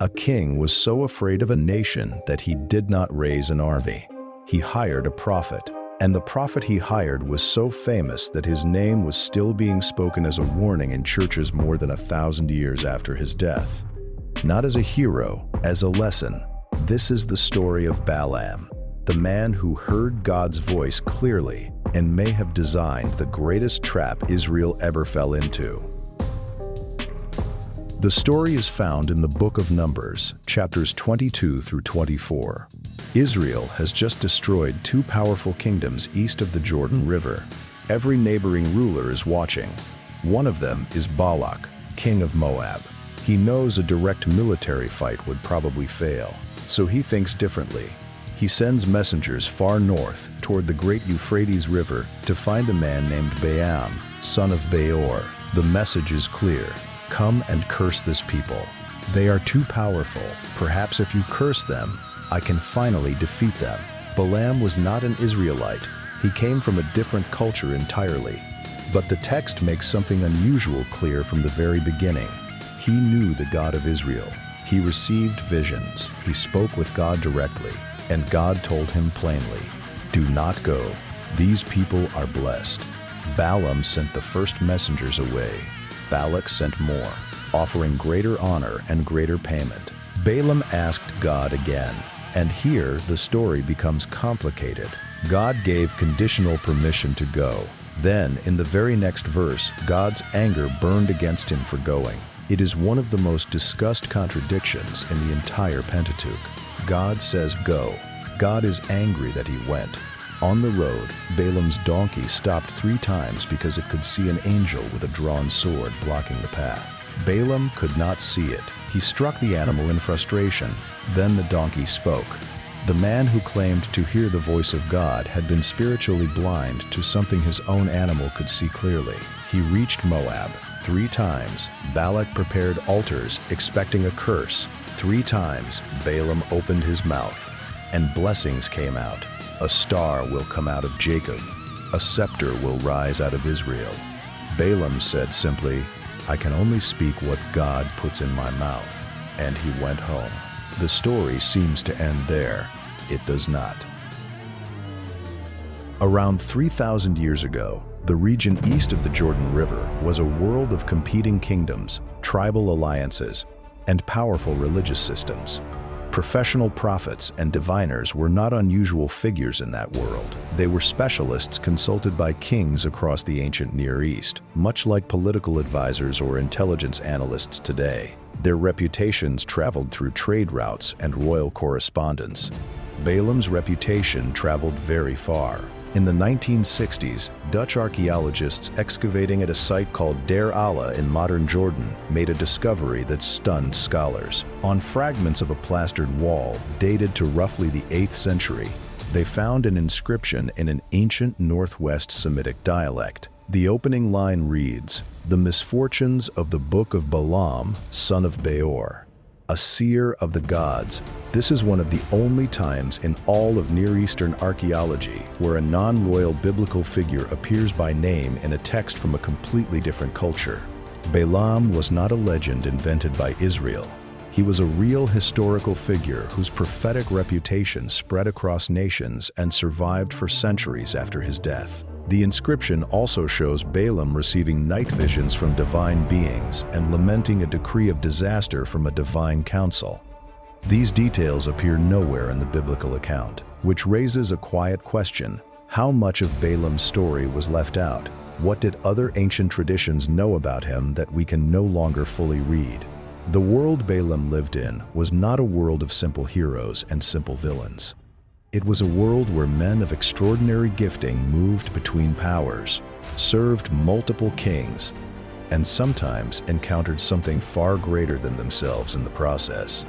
A king was so afraid of a nation that he did not raise an army. He hired a prophet, and the prophet he hired was so famous that his name was still being spoken as a warning in churches more than 1,000 years after his death. Not as a hero, as a lesson. This is the story of Balaam, the man who heard God's voice clearly and may have designed the greatest trap Israel ever fell into. The story is found in the book of Numbers, chapters 22 through 24. Israel has just destroyed two powerful kingdoms east of the Jordan River. Every neighboring ruler is watching. One of them is Balak, king of Moab. He knows a direct military fight would probably fail, so he thinks differently. He sends messengers far north toward the great Euphrates River to find a man named Balaam, son of Peor. The message is clear. Come and curse this people. They are too powerful. Perhaps if you curse them, I can finally defeat them. Balaam was not an Israelite. He came from a different culture entirely. But the text makes something unusual clear from the very beginning. He knew the God of Israel. He received visions. He spoke with God directly. And God told him plainly, "Do not go. These people are blessed." Balaam sent the first messengers away. Balak sent more, offering greater honor and greater payment. Balaam asked God again, and here the story becomes complicated. God gave conditional permission to go. Then, in the very next verse, God's anger burned against him for going. It is one of the most discussed contradictions in the entire Pentateuch. God says go. God is angry that he went. On the road, Balaam's donkey stopped 3 times because it could see an angel with a drawn sword blocking the path. Balaam could not see it. He struck the animal in frustration. Then the donkey spoke. The man who claimed to hear the voice of God had been spiritually blind to something his own animal could see clearly. He reached Moab. 3 times, Balak prepared altars, expecting a curse. 3 times, Balaam opened his mouth, and blessings came out. A star will come out of Jacob. A scepter will rise out of Israel. Balaam said simply, "I can only speak what God puts in my mouth." And he went home. The story seems to end there. It does not. Around 3,000 years ago, the region east of the Jordan River was a world of competing kingdoms, tribal alliances, and powerful religious systems. Professional prophets and diviners were not unusual figures in that world. They were specialists consulted by kings across the ancient Near East, much like political advisors or intelligence analysts today. Their reputations traveled through trade routes and royal correspondence. Balaam's reputation traveled very far. In the 1960s, Dutch archaeologists excavating at a site called Deir Alla in modern Jordan made a discovery that stunned scholars. On fragments of a plastered wall dated to roughly the 8th century, they found an inscription in an ancient Northwest Semitic dialect. The opening line reads, "The misfortunes of the book of Balaam, son of Peor, a seer of the gods." This is one of the only times in all of Near Eastern archaeology where a non-royal biblical figure appears by name in a text from a completely different culture. Balaam was not a legend invented by Israel. He was a real historical figure whose prophetic reputation spread across nations and survived for centuries after his death. The inscription also shows Balaam receiving night visions from divine beings and lamenting a decree of disaster from a divine council. These details appear nowhere in the biblical account, which raises a quiet question. How much of Balaam's story was left out? What did other ancient traditions know about him that we can no longer fully read? The world Balaam lived in was not a world of simple heroes and simple villains. It was a world where men of extraordinary gifting moved between powers, served multiple kings, and sometimes encountered something far greater than themselves in the process.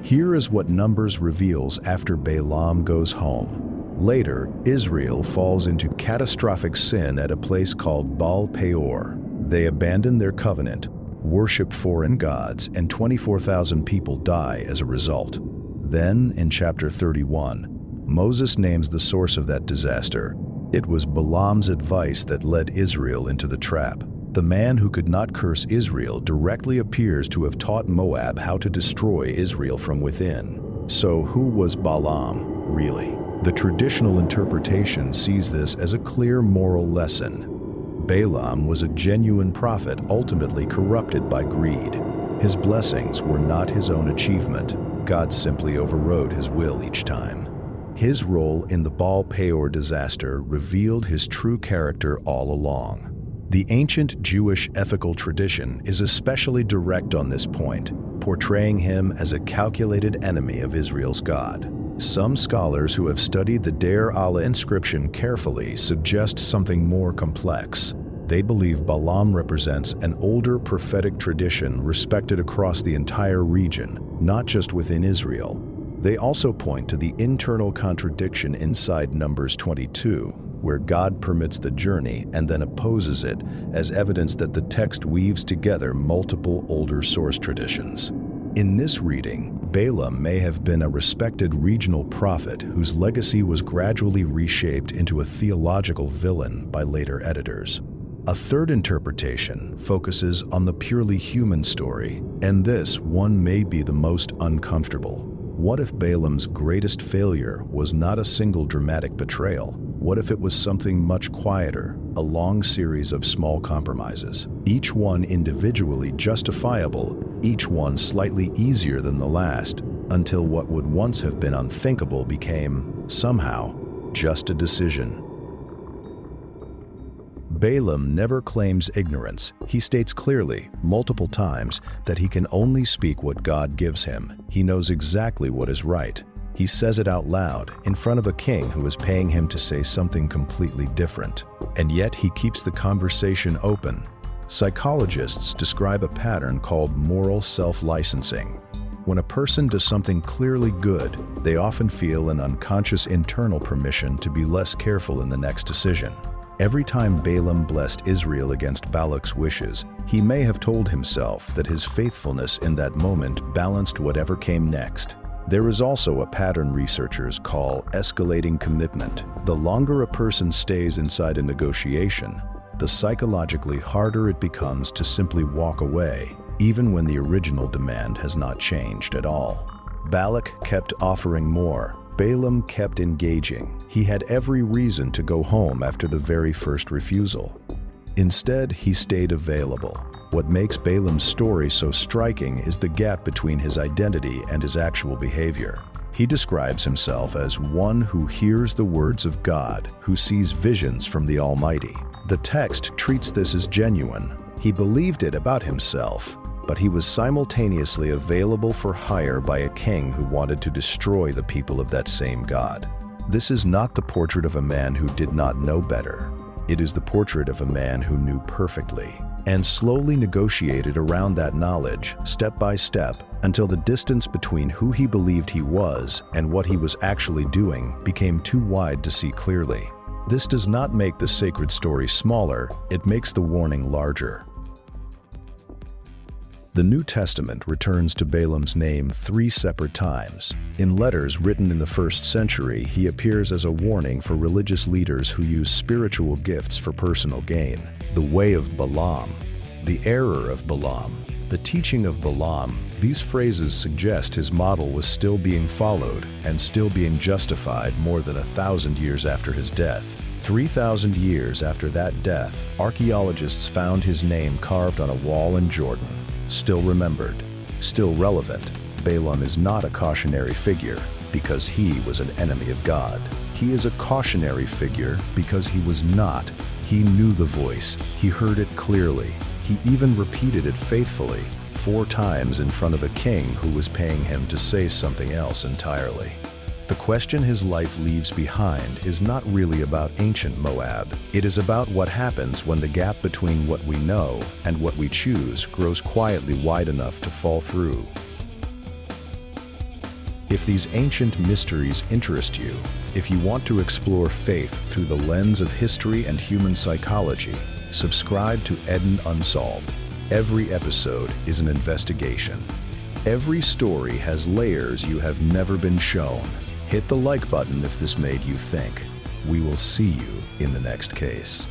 Here is what Numbers reveals after Balaam goes home. Later, Israel falls into catastrophic sin at a place called Baal Peor. They abandon their covenant, worship foreign gods, and 24,000 people die as a result. Then, in chapter 31, Moses names the source of that disaster. It was Balaam's advice that led Israel into the trap. The man who could not curse Israel directly appears to have taught Moab how to destroy Israel from within. So who was Balaam, really? The traditional interpretation sees this as a clear moral lesson. Balaam was a genuine prophet ultimately corrupted by greed. His blessings were not his own achievement. God simply overrode his will each time. His role in the Baal Peor disaster revealed his true character all along. The ancient Jewish ethical tradition is especially direct on this point, portraying him as a calculated enemy of Israel's God. Some scholars who have studied the Deir Alla inscription carefully suggest something more complex. They believe Balaam represents an older prophetic tradition respected across the entire region, not just within Israel. They also point to the internal contradiction inside Numbers 22, where God permits the journey and then opposes it, as evidence that the text weaves together multiple older source traditions. In this reading, Balaam may have been a respected regional prophet whose legacy was gradually reshaped into a theological villain by later editors. A third interpretation focuses on the purely human story, and this one may be the most uncomfortable. What if Balaam's greatest failure was not a single dramatic betrayal? What if it was something much quieter, a long series of small compromises, each one individually justifiable, each one slightly easier than the last, until what would once have been unthinkable became, somehow, just a decision? Balaam never claims ignorance. He states clearly, multiple times, that he can only speak what God gives him. He knows exactly what is right. He says it out loud, in front of a king who is paying him to say something completely different. And yet he keeps the conversation open. Psychologists describe a pattern called moral self-licensing. When a person does something clearly good, they often feel an unconscious internal permission to be less careful in the next decision. Every time Balaam blessed Israel against Balak's wishes, he may have told himself that his faithfulness in that moment balanced whatever came next. There is also a pattern researchers call escalating commitment. The longer a person stays inside a negotiation, the psychologically harder it becomes to simply walk away, even when the original demand has not changed at all. Balak kept offering more. Balaam kept engaging. He had every reason to go home after the very first refusal. Instead, he stayed available. What makes Balaam's story so striking is the gap between his identity and his actual behavior. He describes himself as one who hears the words of God, who sees visions from the Almighty. The text treats this as genuine. He believed it about himself, but he was simultaneously available for hire by a king who wanted to destroy the people of that same God. This is not the portrait of a man who did not know better. It is the portrait of a man who knew perfectly, and slowly negotiated around that knowledge, step by step, until the distance between who he believed he was and what he was actually doing became too wide to see clearly. This does not make the sacred story smaller, it makes the warning larger. The New Testament returns to Balaam's name 3 separate times. In letters written in the 1st century, he appears as a warning for religious leaders who use spiritual gifts for personal gain. The way of Balaam, the error of Balaam, the teaching of Balaam. These phrases suggest his model was still being followed and still being justified more than 1,000 years after his death. 3,000 years after that death, archaeologists found his name carved on a wall in Jordan. Still remembered, still relevant. Balaam is not a cautionary figure because he was an enemy of God. He is a cautionary figure because he was not. He knew the voice. He heard it clearly. He even repeated it faithfully, 4 times in front of a king who was paying him to say something else entirely. The question his life leaves behind is not really about ancient Moab. It is about what happens when the gap between what we know and what we choose grows quietly wide enough to fall through. If these ancient mysteries interest you, if you want to explore faith through the lens of history and human psychology, subscribe to Éden Unsolved. Every episode is an investigation. Every story has layers you have never been shown. Hit the like button if this made you think. We will see you in the next case.